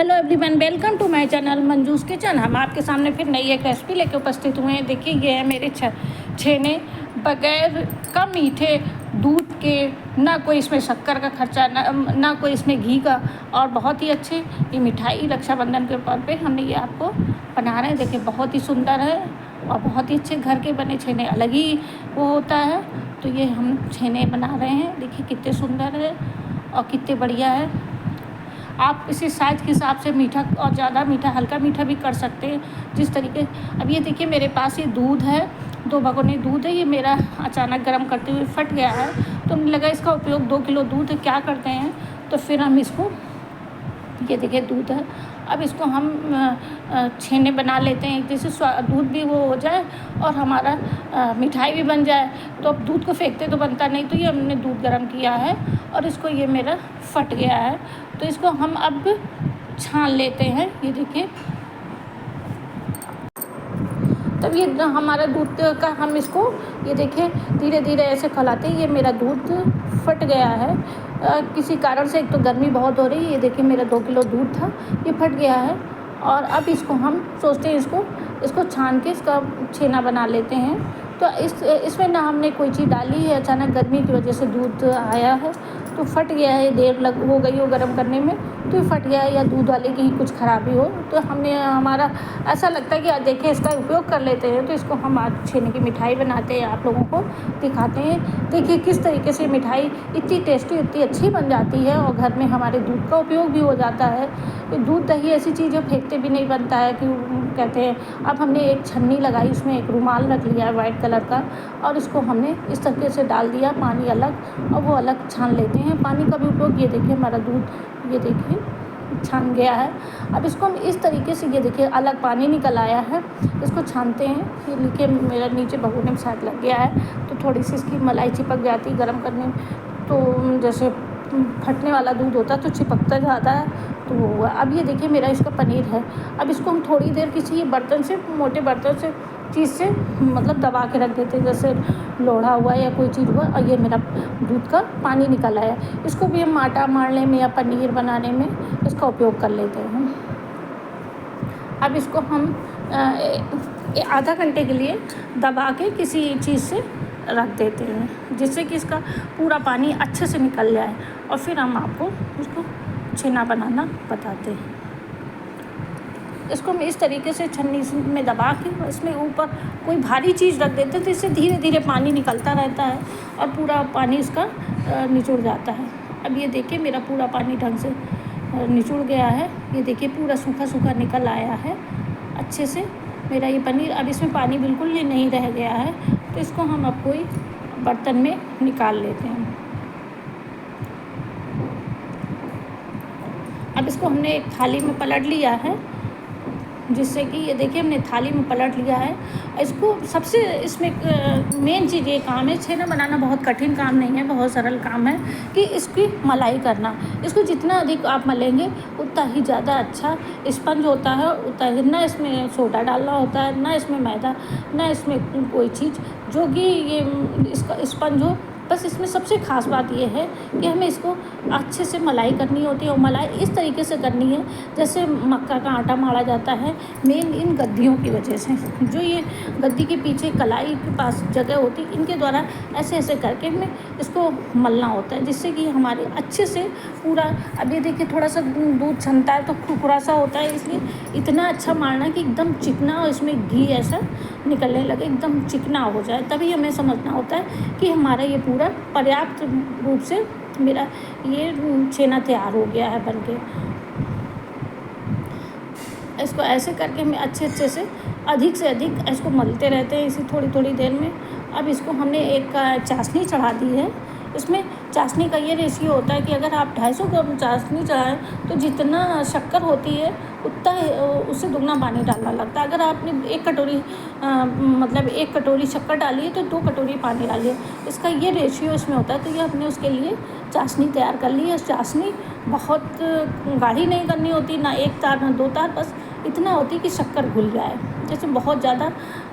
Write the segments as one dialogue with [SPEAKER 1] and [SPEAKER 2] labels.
[SPEAKER 1] Hello everyone, welcome to my channel Manju's kitchen. हम आपके सामने फिर नई एक रेसिपी लेकर उपस्थित हुए हैं। देखिए, ये है मेरे छेने बगैर कम मीठे दूध के, ना कोई इसमें शक्कर का खर्चा, ना कोई इसमें घी का, और बहुत ही अच्छे ये मिठाई रक्षाबंधन के तौर पे हमने ये आपको बना रहे हैं। देखिए, बहुत ही सुंदर है और बहुत ही अच्छे घर के बने छेने अलग ही वो होता है। तो ये हम छेने बना रहे हैं। देखिए कितने सुंदर है और कितने बढ़िया है। आप इसी साइज़ के हिसाब से मीठा और ज़्यादा मीठा, हल्का मीठा भी कर सकते हैं जिस तरीके। अब ये देखिए, मेरे पास ये दूध है, 2 भगोने दूध है। ये मेरा अचानक गर्म करते हुए फट गया है, तो मुझे लगा इसका उपयोग 2 किलो दूध क्या करते हैं, तो फिर हम इसको, ये देखिए दूध है, अब इसको हम छेने बना लेते हैं। जैसे दूध भी वो हो जाए और हमारा मिठाई भी बन जाए। तो अब दूध को फेंकते तो बनता नहीं, तो ये हमने दूध गर्म किया है और इसको, ये मेरा फट गया है, तो इसको हम अब छान लेते हैं। ये देखिए, तब ये हमारा दूध का, हम इसको, ये देखिए धीरे धीरे ऐसे खौलाते हैं। ये मेरा दूध फट गया है किसी कारण से। एक तो गर्मी बहुत हो रही है। ये देखिए, मेरा 2 किलो दूध था, ये फट गया है। और अब इसको हम सोचते हैं, इसको छान के इसका छेना बना लेते हैं। तो इसमें ना हमने कोई चीज़ डाली है, अचानक गर्मी की वजह से दूध आया है तो फट गया है। देर हो गई हो गर्म करने में, तो ये फट गया है, या दूध वाले की ही कुछ ख़राबी हो। तो हमने, हमारा ऐसा लगता है कि देखिए इसका उपयोग कर लेते हैं। तो इसको हम आज छेने की मिठाई बनाते हैं, आप लोगों को दिखाते हैं। देखिए किस तरीके से मिठाई इतनी टेस्टी, इतनी अच्छी बन जाती है और घर में हमारे दूध का उपयोग भी हो जाता है। दूध दही ऐसी चीज़ है, फेंकते भी नहीं बनता है कि कहते हैं। अब हमने एक छन्नी लगाई, उसमें एक रुमाल रख लिया है वाइट कलर का, और इसको हमने इस तरीके से डाल दिया, पानी अलग और वो अलग छान लेते हैं। पानी का भी उपयोग, ये देखिए हमारा दूध, ये देखिए छान गया है। अब इसको हम इस तरीके से, ये देखिए अलग पानी निकल आया है, इसको छानते हैं। ये देखिए मेरा नीचे भगोने में साथ लग गया है, तो थोड़ी सी इसकी मलाई चिपक जाती है गर्म करने में। तो जैसे फटने वाला दूध होता है तो चिपकता जाता है, तो वो हुआ। अब ये देखिए मेरा इसका पनीर है। अब इसको हम थोड़ी देर किसी बर्तन से, मोटे बर्तन से, चीज़ से मतलब दबा के रख देते हैं, जैसे लोढ़ा हुआ या कोई चीज़ हुआ। और ये मेरा दूध का पानी निकल आया, इसको भी हम आटा मारने में या पनीर बनाने में इसका उपयोग कर लेते हैं। अब इसको हम आधा घंटे के लिए दबा के किसी चीज़ से रख देते हैं, जिससे कि इसका पूरा पानी अच्छे से निकल जाए, और फिर हम आपको उसको छेना बनाना बताते हैं। इसको हम इस तरीके से छन्नी में दबा के, इसमें ऊपर कोई भारी चीज़ रख देते हैं, तो इससे धीरे धीरे पानी निकलता रहता है और पूरा पानी इसका निचुड़ जाता है। अब ये देखिए मेरा पूरा पानी ढंग से निचुड़ गया है। ये देखिए पूरा सूखा सूखा निकल आया है अच्छे से मेरा ये पनीर। अब इसमें पानी बिल्कुल ही नहीं रह गया है, तो इसको हम अब कोई बर्तन में निकाल लेते हैं। अब इसको हमने एक थाली में पलट लिया है, जिससे कि ये देखिए हमने थाली में पलट लिया है। इसको सबसे, इसमें मेन चीज़ ये काम है, छेना बनाना बहुत कठिन काम नहीं है, बहुत सरल काम है कि इसकी मलाई करना। इसको जितना अधिक आप मलेंगे उतना ही ज़्यादा अच्छा स्पंज होता है, उतना ही ना इसमें सोडा डालना होता है, ना इसमें मैदा, ना इसमें कोई चीज़ जो कि ये इसका स्पंज हो। बस इसमें सबसे ख़ास बात यह है कि हमें इसको अच्छे से मलाई करनी होती है, और मलाई इस तरीके से करनी है जैसे मक्का का आटा माड़ा जाता है। मेन इन गद्दियों की वजह से, जो ये गद्दी के पीछे कलाई के पास जगह होती है, इनके द्वारा ऐसे ऐसे करके हमें इसको मलना होता है, जिससे कि हमारे अच्छे से पूरा। अब ये देखिए थोड़ा सा दूध छनता है तो खुरखुरा सा होता है, इसलिए इतना अच्छा मारना कि एकदम चिकना, और इसमें घी ऐसा निकलने लगे, एकदम चिकना हो जाए। तभी हमें समझना होता है कि हमारा ये पूरा पर्याप्त रूप से मेरा ये छेना तैयार हो गया है बनके। इसको ऐसे करके हमें अच्छे से अधिक इसको मलते रहते हैं इसी थोड़ी थोड़ी देर में। अब इसको हमने एक चाशनी चढ़ा दी है। इसमें चाशनी का ये रेशियो होता है कि अगर आप 250 ग्राम चाशनी चढ़ाएं तो जितना शक्कर होती है उतना उससे दुगना पानी डालना लगता है। अगर आपने एक कटोरी शक्कर डाली है तो 2 कटोरी पानी डालिए, इसका ये रेशियो इसमें होता है। तो ये हमने उसके लिए चाशनी तैयार कर ली है। चाशनी बहुत गाढ़ी नहीं करनी होती, ना 1 तार ना 2 तार, बस इतना होती कि शक्कर घुल जाए। जैसे बहुत ज़्यादा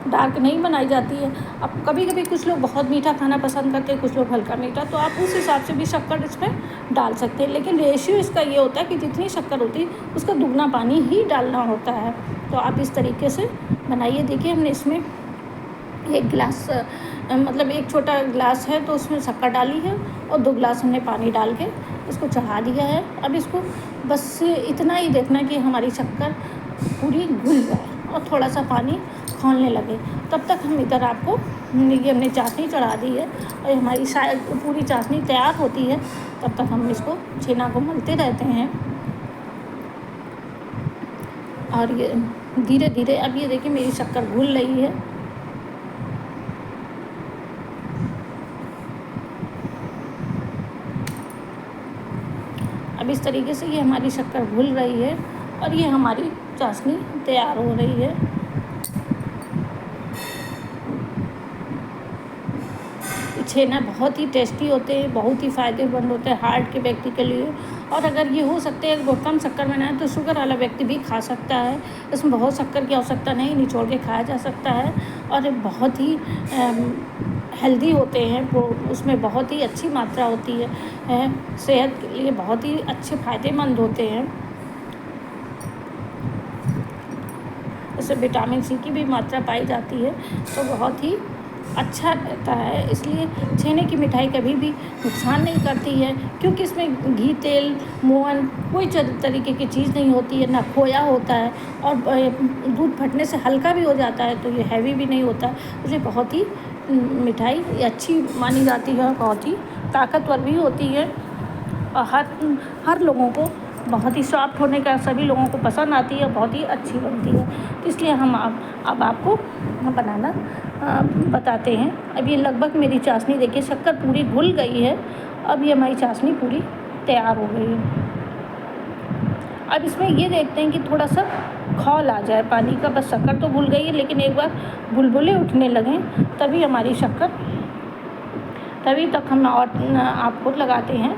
[SPEAKER 1] डार्क नहीं बनाई जाती है। अब कभी कभी कुछ लोग बहुत मीठा खाना पसंद करते हैं, कुछ लोग हल्का मीठा, तो आप उस हिसाब से भी शक्कर इसमें डाल सकते हैं। लेकिन रेशियो इसका ये होता है कि जितनी शक्कर होती है उसका दुगना पानी ही डालना होता है। तो आप इस तरीके से बनाइए। देखिए हमने इसमें एक गिलास मतलब एक छोटा गिलास है तो उसमें शक्कर डाली है और 2 गिलास हमने पानी डाल के इसको चढ़ा दिया है। अब इसको बस इतना ही देखना कि हमारी शक्कर पूरी घुल जाए और थोड़ा सा पानी खौलने लगे। तब तक हम इधर आपको ये हमने चाशनी चढ़ा दी है और हमारी शायद पूरी चाशनी तैयार होती है, तब तक हम इसको छेना को मलते रहते हैं। और ये धीरे धीरे, अब ये देखिए मेरी शक्कर घुल रही है। अब इस तरीके से ये हमारी शक्कर घुल रही है और ये हमारी चाशनी तैयार हो रही है। छेना बहुत ही टेस्टी होते हैं, बहुत ही फ़ायदेमंद होते हैं हार्ट के व्यक्ति के लिए। और अगर ये हो सकते हैं वो कम शक्कर में बनाए तो शुगर वाला व्यक्ति भी खा सकता है। इसमें बहुत शक्कर की आवश्यकता नहीं, निचोड़ के खाया जा सकता है और बहुत ही हेल्दी होते हैं वो, उसमें बहुत ही अच्छी मात्रा होती है, सेहत के लिए बहुत ही अच्छे फ़ायदेमंद होते हैं। इसमें विटामिन सी की भी मात्रा पाई जाती है, तो बहुत ही अच्छा रहता है। इसलिए छेने की मिठाई कभी भी नुकसान नहीं करती है, क्योंकि इसमें घी, तेल, मोहन कोई तरीके की चीज़ नहीं होती है, ना खोया होता है और दूध फटने से हल्का भी हो जाता है, तो ये हैवी भी नहीं होता। इसलिए बहुत ही मिठाई अच्छी मानी जाती है, बहुत ही ताकतवर भी होती है और हर लोगों को बहुत ही सॉफ्ट होने का सभी लोगों को पसंद आती है, बहुत ही अच्छी बनती है। तो इसलिए हम अब आपको बनाना बताते हैं। अब ये लगभग मेरी चाशनी देखिए शक्कर पूरी घुल गई है। अब ये हमारी चाशनी पूरी तैयार हो गई है। अब इसमें ये देखते हैं कि थोड़ा सा खौल आ जाए पानी का, बस शक्कर तो घुल गई है लेकिन एक बार बुलबुले उठने लगें तभी हमारी शक्कर, तभी तक हम और आपको लगाते हैं।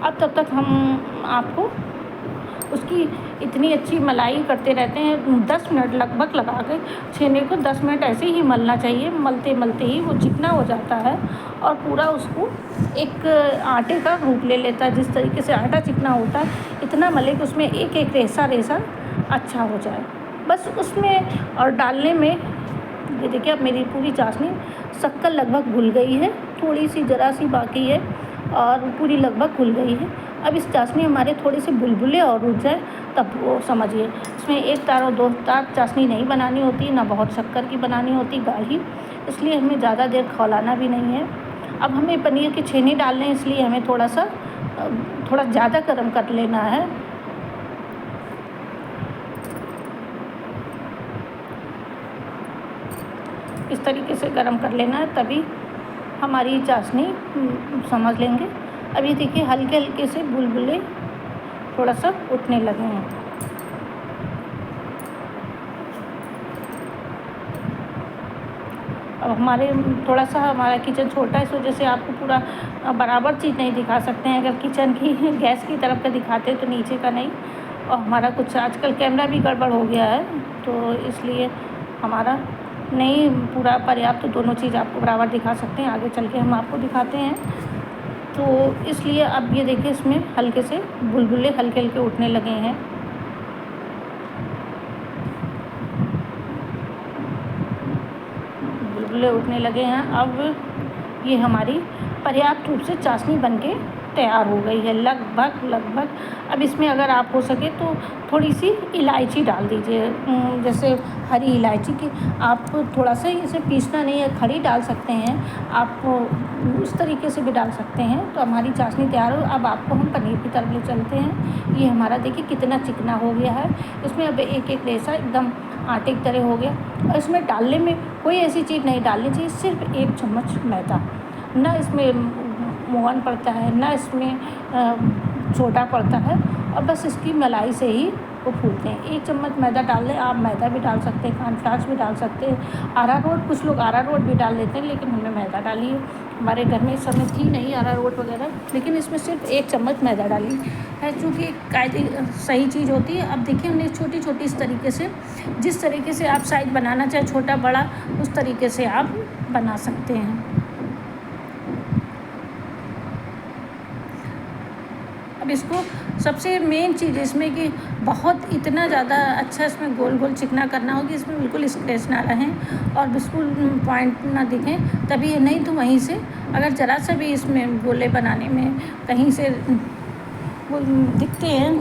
[SPEAKER 1] अब तब तक हम आपको उसकी इतनी अच्छी मलाई करते रहते हैं। 10 मिनट लगभग लगा के छेने को 10 मिनट ऐसे ही मलना चाहिए। मलते मलते ही वो चिकना हो जाता है और पूरा उसको एक आटे का रूप ले लेता है। जिस तरीके से आटा चिकना होता है इतना मले कि उसमें एक एक रेसा रेसा अच्छा हो जाए बस उसमें। और डालने में ये देखिए अब मेरी पूरी चाशनी शक्कर लगभग घुल गई है, थोड़ी सी ज़रा सी बाकी है और पूरी लगभग घुल गई है। अब इस चाशनी हमारे थोड़े से बुलबुले और उठ जाए तब वो समझिए। इसमें 1 तार और 2 तार चाशनी नहीं बनानी होती, ना बहुत शक्कर की बनानी होती गाढ़ी, इसलिए हमें ज़्यादा देर खौलाना भी नहीं है। अब हमें पनीर के छेने डालने हैं, इसलिए हमें थोड़ा ज़्यादा गर्म कर लेना है। इस तरीके से गर्म कर लेना है, तभी हमारी चाशनी समझ लेंगे। अब ये देखिए हल्के हल्के से बुलबुले थोड़ा सा उठने लगे हैं। अब थोड़ा सा हमारा किचन छोटा है, इस वजह से आपको पूरा बराबर चीज़ नहीं दिखा सकते हैं। अगर किचन की गैस की तरफ का दिखाते हैं तो नीचे का नहीं, और हमारा कुछ आजकल कैमरा भी गड़बड़ हो गया है, तो इसलिए हमारा नहीं पूरा पर्याप्त तो दोनों चीज़ आपको बराबर दिखा सकते हैं। आगे चल के हम आपको दिखाते हैं। तो इसलिए अब ये देखिए इसमें हल्के से बुलबुले हल्के हल्के उठने लगे हैं। बुलबुले उठने लगे हैं। अब ये हमारी पर्याप्त रूप से चाशनी बनके तैयार हो गई है लगभग। अब इसमें अगर आप हो सके तो थोड़ी सी इलायची डाल दीजिए, जैसे हरी इलायची की आप थोड़ा सा इसे पीसना नहीं है, खड़ी डाल सकते हैं आप, उस तरीके से भी डाल सकते हैं। तो हमारी चाशनी तैयार हो। अब आपको हम पनीर की तरफ ले चलते हैं। ये हमारा देखिए कितना चिकना हो गया है। इसमें अब एक एक रेसा एकदम आटे की तरह हो गया। और इसमें डालने में कोई ऐसी चीज़ नहीं डालनी चाहिए, सिर्फ 1 चम्मच मैदा, ना इसमें मोहन पड़ता है ना इसमें सोडा पड़ता है, और बस इसकी मलाई से ही वो फूलते हैं। 1 चम्मच मैदा डाल दें। आप मैदा भी डाल सकते हैं, कॉर्नफ्लावर्स भी डाल सकते हैं, अरारोट, कुछ लोग अरारोट भी डाल देते हैं, लेकिन हमने मैदा डाली है। हमारे घर में इस समय थी नहीं अरारोट वगैरह, लेकिन इसमें सिर्फ 1 चम्मच मैदा डाली है, चूँकि कायदे सही चीज़ होती है। अब देखिए हमने छोटी छोटी इस तरीके से, जिस तरीके से आप साइज़ बनाना चाहे छोटा बड़ा, उस तरीके से आप बना सकते हैं। अब इसको सबसे मेन चीज़ इसमें कि बहुत इतना ज़्यादा अच्छा इसमें गोल गोल चिकना करना हो कि इसमें बिल्कुल स्क्रैच ना रहें और बिल्कुल पॉइंट ना दिखें, तभी ये, नहीं तो वहीं से अगर ज़रा सा भी इसमें गोले बनाने में कहीं से वो दिखते हैं,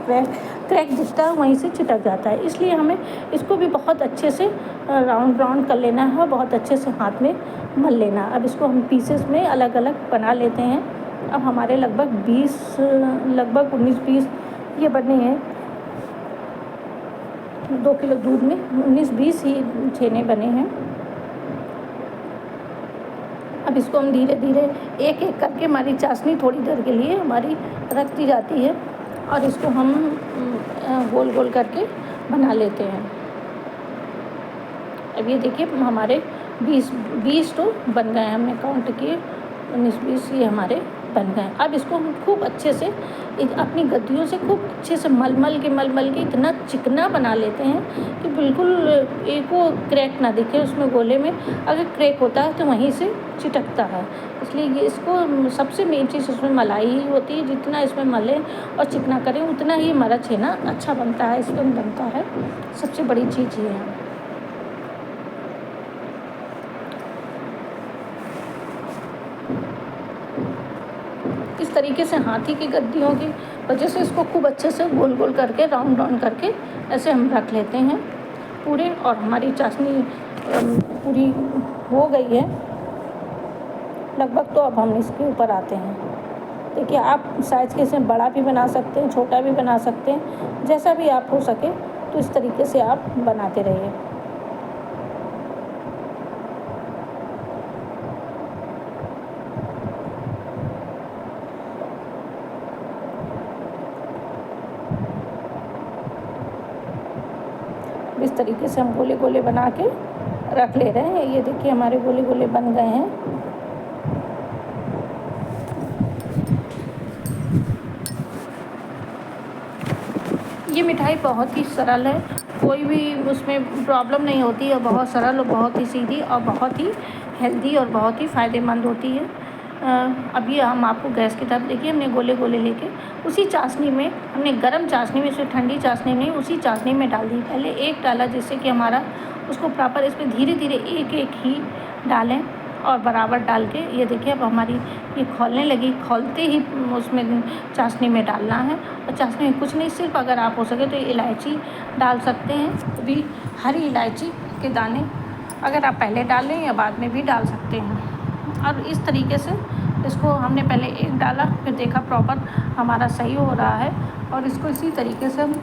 [SPEAKER 1] क्रैक दिखता है, वहीं से चिटक जाता है। इसलिए हमें इसको भी बहुत अच्छे से राउंड कर लेना है, बहुत अच्छे से हाथ में मल लेना। अब इसको हम पीसेस में अलग अलग बना लेते हैं। अब हमारे लगभग 19-20 ये बने हैं। 2 किलो दूध में 19-20 ही छेने बने हैं। अब इसको हम धीरे धीरे एक एक करके, हमारी चाशनी थोड़ी देर के लिए हमारी रख दी जाती है और इसको हम गोल गोल करके बना लेते हैं। अब ये देखिए हमारे 20 तो बन गए हैं, हमने काउंट किए 19-20 ये हमारे बन गए। अब इसको हम खूब अच्छे से अपनी गद्दियों से खूब अच्छे से मल के इतना चिकना बना लेते हैं कि बिल्कुल एक वो क्रैक ना दिखे उसमें गोले में। अगर क्रैक होता है तो वहीं से चिटकता है। इसलिए ये इसको सबसे मेन चीज़ इसमें मलाई ही होती है। जितना इसमें मलें और चिकना करें उतना ही हमारा छेना अच्छा बनता है, इसमें बनता है। सबसे बड़ी चीज़ ये है। इस तरीके से हाथी की गद्दियों की वजह से इसको खूब अच्छे से गोल गोल करके राउंड करके ऐसे हम रख लेते हैं पूरे। और हमारी चाशनी पूरी हो गई है लगभग। तो अब हम इसके ऊपर आते हैं। देखिए आप साइज़ के इसमें बड़ा भी बना सकते हैं, छोटा भी बना सकते हैं, जैसा भी आप हो सके तो इस तरीके से आप बनाते रहिए। इस तरीके से हम गोले गोले बना के रख ले रहे हैं। ये देखिए हमारे गोले गोले बन गए हैं। ये मिठाई बहुत ही सरल है, कोई भी उसमें प्रॉब्लम नहीं होती है, बहुत सरल और बहुत ही सीधी और बहुत ही हेल्दी और बहुत ही फ़ायदेमंद होती है। अभी हम आपको गैस की तरफ देखिए, हमने गोले गोले लेके उसी चाशनी में, हमने गरम चाशनी में, इसे ठंडी चाशनी नहीं, उसी चाशनी में डाल दी। पहले एक डाला जिससे कि हमारा उसको प्रॉपर इसमें धीरे धीरे एक एक ही डालें और बराबर डाल के ये देखिए अब हमारी ये खौलने लगी। खौलते ही उसमें चाशनी में डालना है। और चाशनी में कुछ नहीं, सिर्फ अगर आप हो सके तो इलायची डाल सकते हैं, तो भी हरी इलायची के दाने अगर आप पहले डालें या बाद में भी डाल सकते हैं। और इस तरीके से इसको हमने पहले एक डाला, फिर देखा प्रॉपर हमारा सही हो रहा है और इसको इसी तरीके से हम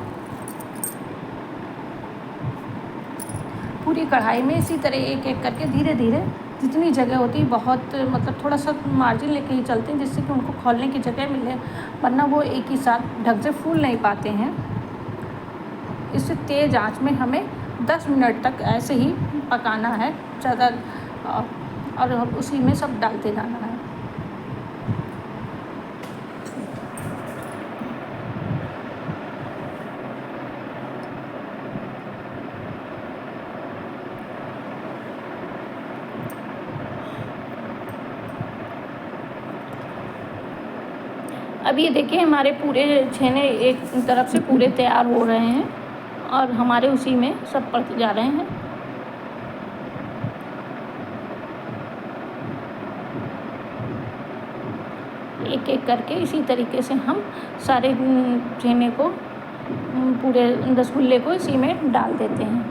[SPEAKER 1] पूरी कढ़ाई में इसी तरह एक एक करके धीरे धीरे, जितनी जगह होती है, बहुत मतलब थोड़ा सा मार्जिन लेके ही चलते हैं जिससे कि उनको खोलने की जगह मिले, वरना वो एक ही साथ ढंग से फूल नहीं पाते हैं। इसे तेज़ आंच में हमें 10 मिनट तक ऐसे ही पकाना है ज़्यादा, और उसी में सब डालते जाना है। अब ये देखिए हमारे पूरे छेने एक तरफ से पूरे तैयार हो रहे हैं और हमारे उसी में सब पड़ते जा रहे हैं। एक एक करके इसी तरीके से हम सारे छेने को, पूरे रसगुल्ले को इसी में डाल देते हैं।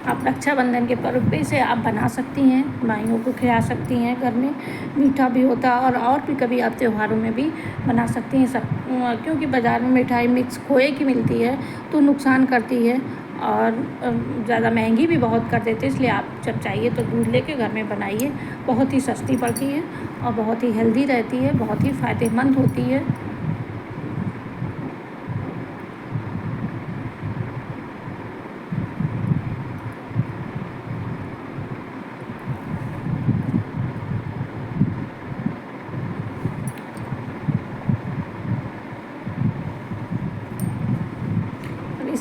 [SPEAKER 1] आप रक्षाबंधन के पर्व पे इसे आप बना सकती हैं, भाइयों को खिला सकती हैं। घर में मीठा भी होता है और भी कभी आप त्योहारों में भी बना सकती हैं सब, क्योंकि बाज़ार में मिठाई मिक्स खोए की मिलती है तो नुकसान करती है और ज़्यादा महंगी भी बहुत कर देते हैं। इसलिए आप जब चाहिए तो दूध लेके घर में बनाइए, बहुत ही सस्ती पड़ती है और बहुत ही हेल्दी रहती है, बहुत ही फ़ायदेमंद होती है।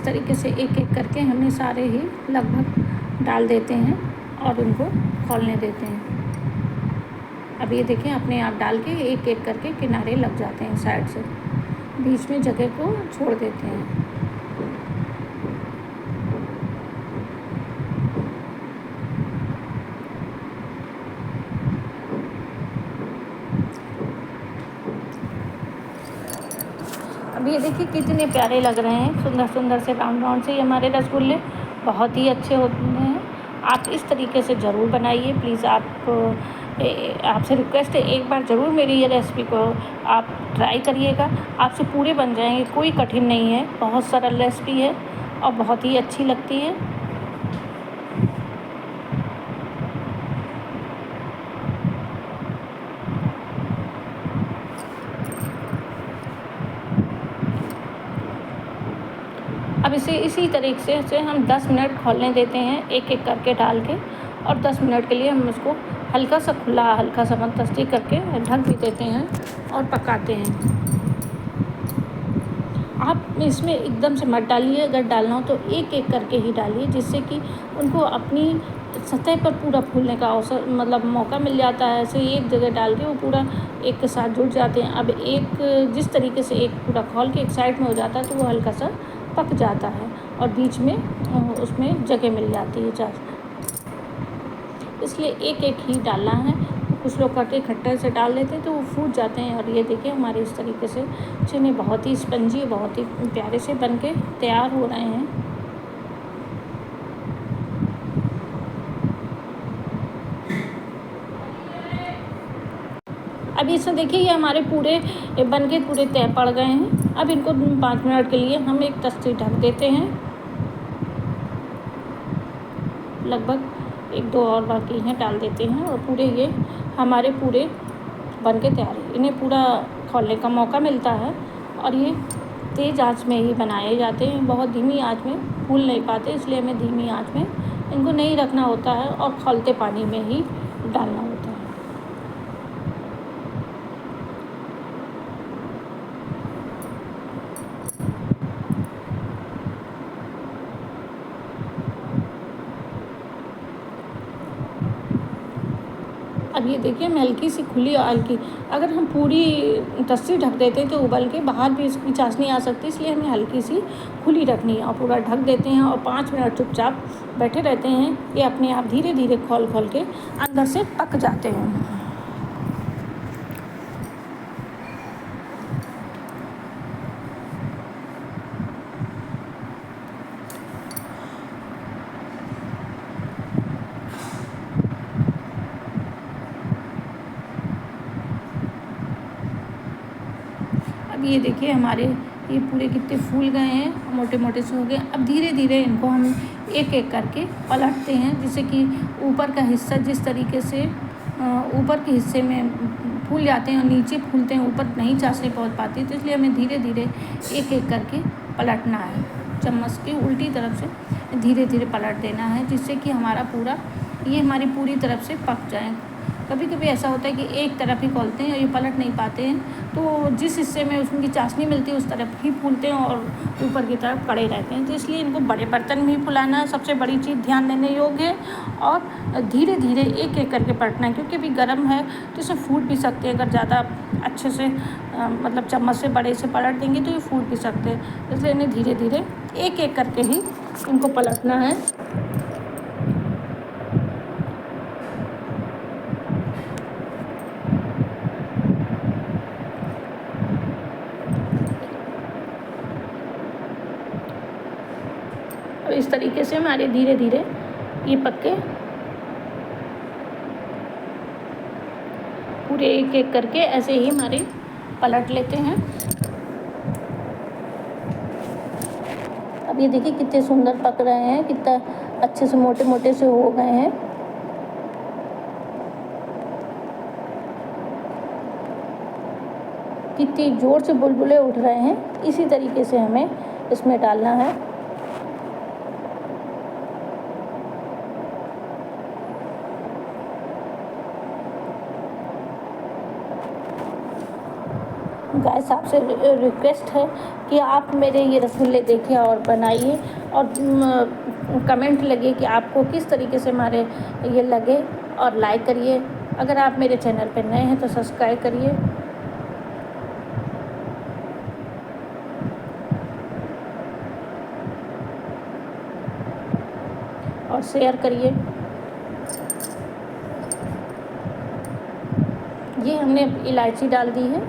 [SPEAKER 1] इस तरीके से एक एक करके हमें सारे ही लगभग डाल देते हैं और उनको खौलने देते हैं। अब ये देखें अपने आप डाल के एक एक करके किनारे लग जाते हैं साइड से, बीच में जगह को छोड़ देते हैं। अब ये देखिए कितने प्यारे लग रहे हैं, सुंदर सुंदर से राउंड राउंड से। ये हमारे रसगुल्ले बहुत ही अच्छे होते हैं। आप इस तरीके से ज़रूर बनाइए प्लीज़। आपसे रिक्वेस्ट है, एक बार ज़रूर मेरी ये रेसिपी को आप ट्राई करिएगा। आपसे पूरे बन जाएंगे, कोई कठिन नहीं है, बहुत सरल रेसिपी है और बहुत ही अच्छी लगती है। अब इसे इसी तरीके से हम 10 मिनट खौलने देते हैं, एक एक करके डाल के, और 10 मिनट के लिए हम उसको हल्का सा खुला, हल्का सा मंदस्ती करके ढक भी देते हैं और पकाते हैं। आप इसमें एकदम से मत डालिए, अगर डालना हो तो एक एक करके ही डालिए, जिससे कि उनको अपनी सतह पर पूरा फूलने का अवसर मतलब मौका मिल जाता है। ऐसे एक जगह डाल के वो पूरा एक के साथ जुड़ जाते हैं। अब एक जिस तरीके से एक पूरा खौल के एक साइड में हो जाता है तो वो हल्का सा पक जाता है और बीच में उसमें जगह मिल जाती है। इसलिए एक एक ही डालना है। कुछ लोग कटे खट्टे से डाल देते हैं तो वो फूट जाते हैं। और ये देखिए हमारे इस तरीके से चने बहुत ही स्पंजी, बहुत ही प्यारे से बन के तैयार हो रहे हैं। अभी इसमें देखिए ये हमारे पूरे बन के पूरे तय पड़ गए हैं। अब इनको 5 मिनट के लिए हम एक तस्ती ढक देते हैं। लगभग 1-2 और बाकी हैं, डाल देते हैं और पूरे ये हमारे पूरे बन के तैयार है। इन्हें पूरा खौलने का मौका मिलता है और ये तेज़ आंच में ही बनाए जाते हैं। बहुत धीमी आंच में फूल नहीं पाते, इसलिए हमें धीमी आंच में इनको नहीं रखना होता है और खौलते पानी में ही डालना होता है। अब ये देखिए मैं हल्की सी खुली और हल्की, अगर हम पूरी तस्सी ढक देते हैं तो उबल के बाहर भी इसकी चाशनी आ सकती है, इसलिए हमें हल्की सी खुली रखनी है और पूरा ढक देते हैं और 5 मिनट चुपचाप बैठे रहते हैं। ये अपने आप धीरे धीरे खोल खोल के अंदर से पक जाते हैं। अब ये देखिए हमारे ये पूरे कितने फूल गए हैं, मोटे मोटे से हो गए। अब धीरे धीरे इनको हम एक एक करके पलटते हैं, जिससे कि ऊपर का हिस्सा जिस तरीके से ऊपर के हिस्से में फूल जाते हैं और नीचे फूलते हैं, ऊपर नहीं चाशनी पहुंच पाती, तो इसलिए हमें धीरे धीरे एक एक करके पलटना है। चम्मच की उल्टी तरफ से धीरे धीरे पलट देना है, जिससे कि हमारी पूरी तरफ से पक जाए। कभी कभी ऐसा होता है कि एक तरफ ही खोलते हैं और ये पलट नहीं पाते हैं, तो जिस हिस्से में उसकी चाशनी मिलती है उस तरफ ही फूलते हैं और ऊपर की तरफ कड़े रहते हैं। तो इसलिए इनको बड़े बर्तन में ही फुलाना सबसे बड़ी चीज़ ध्यान देने योग्य है और धीरे धीरे एक एक करके पलटना है, क्योंकि अभी गर्म है तो इसे फूट भी सकते हैं। अगर ज़्यादा अच्छे से मतलब चम्मच से बड़े से पलट देंगे तो ये फूट भी सकते हैं, इसलिए इन्हें धीरे धीरे एक एक करके ही इनको पलटना है। और इस तरीके से हमारे धीरे धीरे ये पक्के पूरे एक एक करके ऐसे ही हमारे पलट लेते हैं। अब ये देखिए कितने सुंदर पक रहे हैं, कितना अच्छे से मोटे मोटे से हो गए हैं। कितनी जोर से बुलबुले उठ रहे हैं, इसी तरीके से हमें इसमें डालना है। गाइस आपसे रिक्वेस्ट है कि आप मेरे ये रसगुल्ले देखिए और बनाइए और कमेंट लगे कि आपको किस तरीके से हमारे ये लगे, और लाइक करिए। अगर आप मेरे चैनल पर नए हैं तो सब्सक्राइब करिए और शेयर करिए। ये हमने इलायची डाल दी है,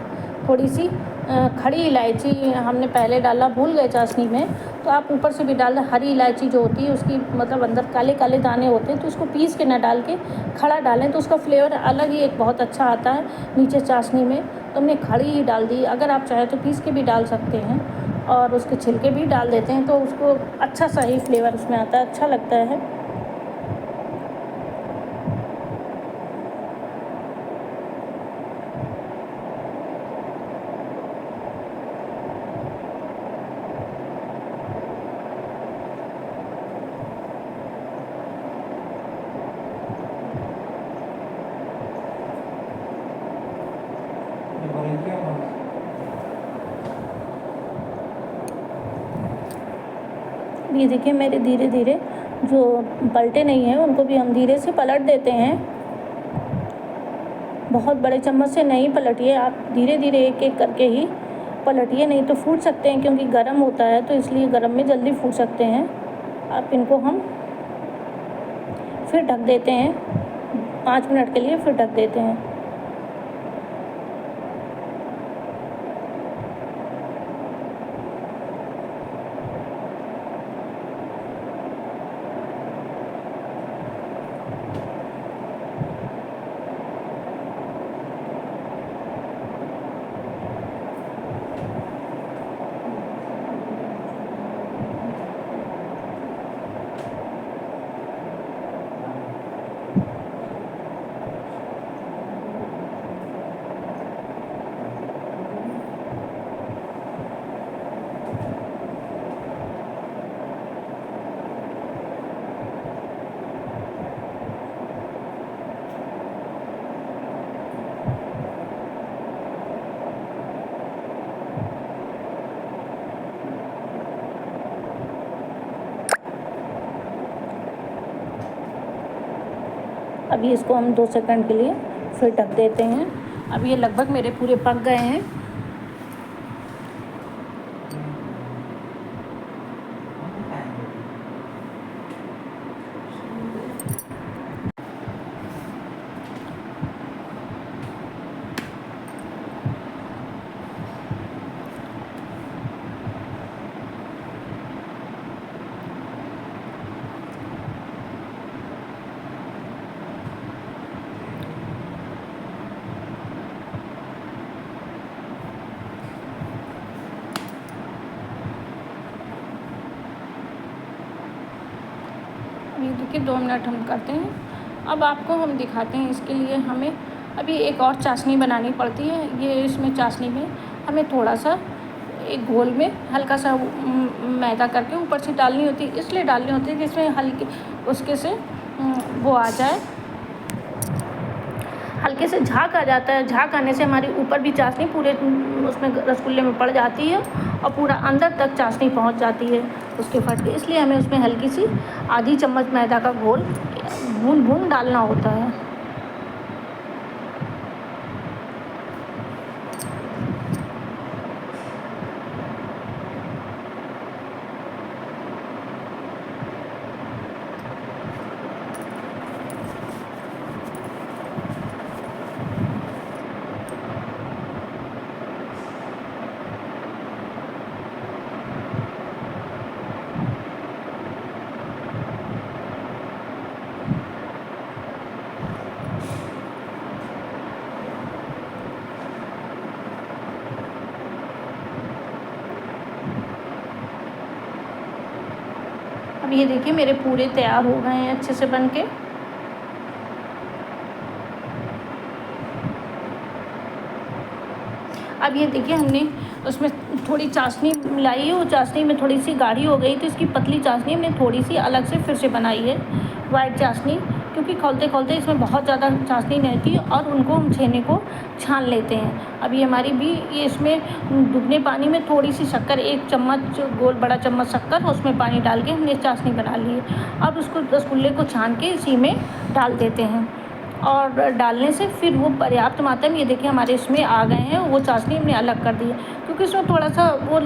[SPEAKER 1] थोड़ी सी खड़ी इलायची हमने पहले डाला, भूल गए चाशनी में, तो आप ऊपर से भी डाल दें। हरी इलायची जो होती है उसकी मतलब अंदर काले काले दाने होते हैं, तो उसको पीस के ना डाल के खड़ा डालें तो उसका फ्लेवर अलग ही एक बहुत अच्छा आता है नीचे चाशनी में। तो हमने खड़ी ही डाल दी, अगर आप चाहें तो पीस के भी डाल सकते हैं और उसके छिलके भी डाल देते हैं तो उसको अच्छा सा ही फ्लेवर उसमें आता है, अच्छा लगता है। ये देखिए मेरे धीरे धीरे जो पलटे नहीं हैं उनको भी हम धीरे से पलट देते हैं। बहुत बड़े चम्मच से नहीं पलटिए, आप धीरे धीरे एक एक करके ही पलटिए, नहीं तो फूट सकते हैं क्योंकि गर्म होता है, तो इसलिए गर्म में जल्दी फूट सकते हैं। अब इनको हम फिर ढक देते हैं 5 मिनट के लिए, फिर ढक देते हैं। अभी इसको हम 2 सेकंड के लिए फिर ढक देते हैं। अब ये लगभग मेरे पूरे पक गए हैं। ये देखिए 2 मिनट हम करते हैं। अब आपको हम दिखाते हैं, इसके लिए हमें अभी एक और चाशनी बनानी पड़ती है। ये इसमें चाशनी में हमें थोड़ा सा एक घोल में हल्का सा मैदा करके ऊपर से डालनी होती है, इसलिए डालनी होती है जिसमें हल्के उसके से वो आ जाए, हल्के से झाग आ जाता है। झाग आने से हमारी ऊपर भी चाशनी पूरे उसमें रसगुल्ले में पड़ जाती है और पूरा अंदर तक चाशनी पहुंच जाती है उसके फट के। इसलिए हमें उसमें हल्की सी आधी चम्मच मैदा का घोल भून डालना होता है। अब ये देखिए मेरे पूरे तैयार हो गए हैं अच्छे से बन के। अब ये देखिए हमने उसमें थोड़ी चाशनी मिलाई है, वो चाशनी में थोड़ी सी गाढ़ी हो गई तो इसकी पतली चाशनी हमने थोड़ी सी अलग से फिर से बनाई है, वाइट चाशनी। क्योंकि खोलते खोलते इसमें बहुत ज़्यादा चाशनी रहती है और उनको हम छेने को छान लेते हैं। अब ये हमारी भी ये इसमें दुगने पानी में थोड़ी सी शक्कर, 1 चम्मच गोल बड़ा चम्मच शक्कर, उसमें पानी डाल के हमने चाशनी बना ली है। अब उसको रसगुल्ले को छान के इसी में डाल देते हैं और डालने से फिर वो पर्याप्त मात्रा में, ये देखिए हमारे इसमें आ गए हैं, वो चाशनी हमने अलग कर दी है क्योंकि इसमें थोड़ा सा वो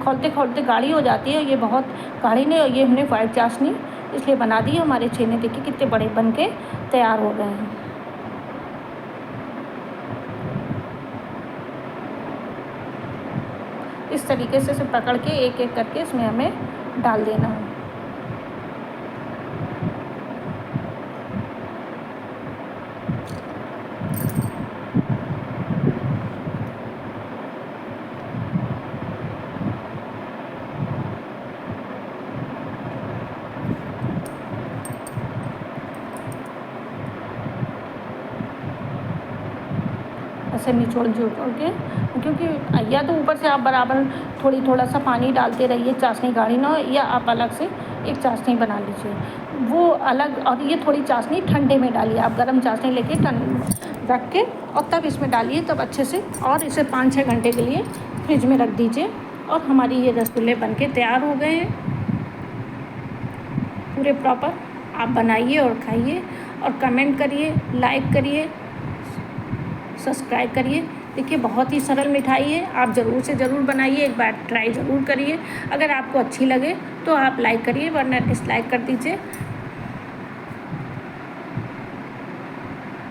[SPEAKER 1] खोलते खोलते गाढ़ी हो जाती है। ये बहुत गाढ़ी नहीं, और ये हमने वाइट चाशनी इसलिए बना दी है। हमारे छेने देखिए कितने बड़े बन के तैयार हो गए हैं। इस तरीके से इसे पकड़ के एक एक करके इसमें हमें डाल देना है। ऐसे निचोड़ के, क्योंकि या तो ऊपर से आप बराबर थोड़ा सा पानी डालते रहिए, चाशनी गाढ़ी ना हो, या आप अलग से एक चाशनी बना लीजिए वो अलग। और ये थोड़ी चाशनी ठंडे में डालिए, आप गर्म चाशनी लेके रख के और तब इसमें डालिए, तब अच्छे से, और इसे 5-6 घंटे के लिए फ्रिज में रख दीजिए। और हमारी ये रसगुल्ले बनके तैयार हो गए हैं पूरे प्रॉपर। आप बनाइए और खाइए और कमेंट करिए, लाइक करिए, सब्सक्राइब करिए। देखिए बहुत ही सरल मिठाई है, आप ज़रूर से ज़रूर बनाइए, एक बार ट्राई ज़रूर करिए। अगर आपको अच्छी लगे तो आप लाइक करिए, वरना डिसलाइक कर दीजिए।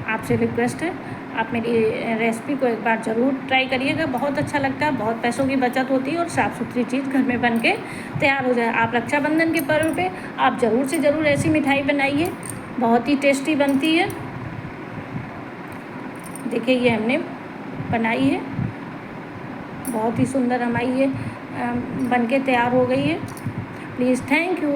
[SPEAKER 1] आपसे रिक्वेस्ट है, आप मेरी रेसिपी को एक बार ज़रूर ट्राई करिएगा, बहुत अच्छा लगता है, बहुत पैसों की बचत होती है और साफ़ सुथरी चीज़ घर में बन के तैयार हो जाए। आप रक्षाबंधन के पर्व पे आप ज़रूर से ज़रूर ऐसी मिठाई बनाइए, बहुत ही टेस्टी बनती है। देखिए ये हमने बनाई है, बहुत ही सुंदर हमारी ये बनके तैयार हो गई है। Please thank you.